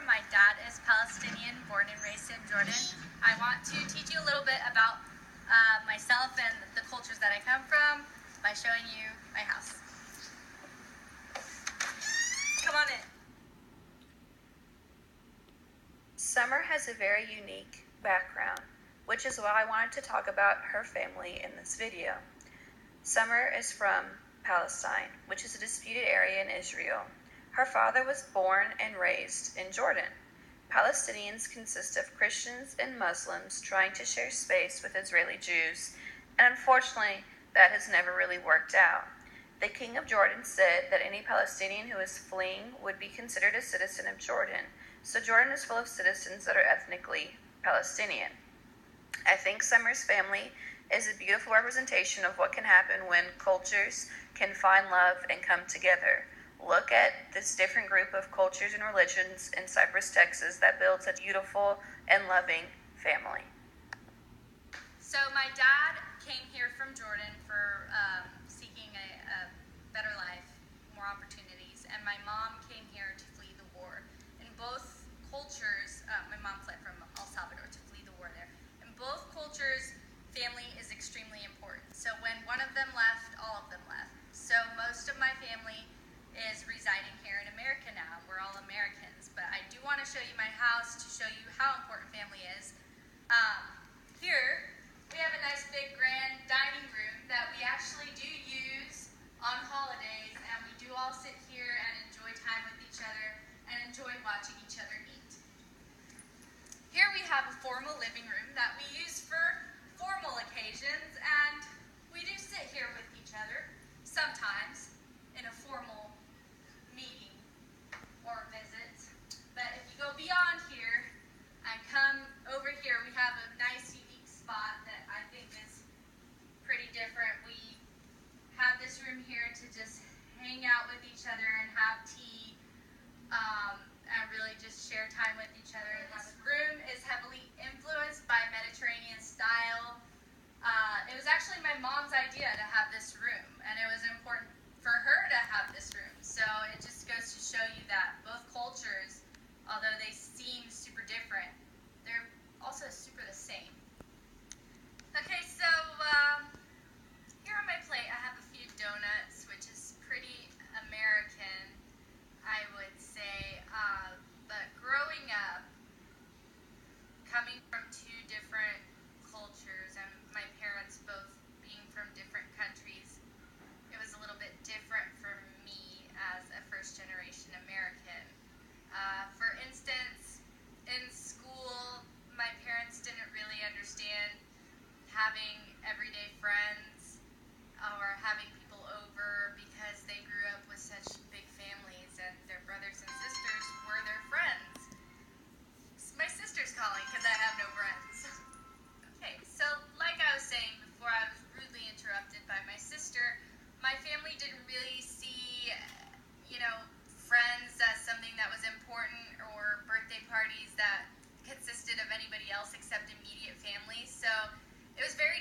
My dad is Palestinian, born and raised in Jordan. I want to teach you a little bit about myself and the cultures that I come from by showing you my house. Come on in. Summer has a very unique background, which is why I wanted to talk about her family in this video. Summer is from Palestine, which is a disputed area in Israel. Her father was born and raised in Jordan. Palestinians consist of Christians and Muslims trying to share space with Israeli Jews, and unfortunately, that has never really worked out. The king of Jordan said that any Palestinian who is fleeing would be considered a citizen of Jordan. So Jordan is full of citizens that are ethnically Palestinian. I think Summer's family is a beautiful representation of what can happen when cultures can find love and come together. Look at this different group of cultures and religions in Cypress, Texas that builds a beautiful and loving family. So my dad came here from Jordan for seeking a better life, more opportunities, and my mom came here to flee the war. In both cultures, my mom fled from El Salvador to flee the war there. In both cultures, family is extremely important. So when one of them left, all of them left. So most of my family is residing here in America now. We're all Americans, but I do want to show you my house to show you how important family is. Here, we have a nice big grand dining room that we actually do use on holidays, and we do all sit here and enjoy time with each other and enjoy watching each other eat. Here we have a formal living room that we use for formal occasions, and we do sit here with each other sometimes in a formal meeting or visit. But if you go beyond here and come over here, we have a nice unique spot that I think is pretty different. We have this room here to just hang out with each other and have tea and really just share time with each other. This room is heavily influenced by Mediterranean style. It was actually my mom's idea to have this room, and it was important for her to have this room. So it just goes to show you that both cultures, although they seem super different, they're also super the same. Okay, so here on my plate I have a few donuts, which is pretty American, I would say. But growing up, coming from two different cultures, and my parents both being from different countries, it was a little bit different for me as a first-generation American. For instance, in school, my parents didn't really understand having everyday friends or having people over because they grew up with such big families and their brothers and sisters were their friends. My sister's calling because I have no friends. Okay, so like I was saying before, I was rudely interrupted by my sister. My family didn't really see, friends as something that was important, or birthday parties that consisted of anybody else except immediate family. So it was very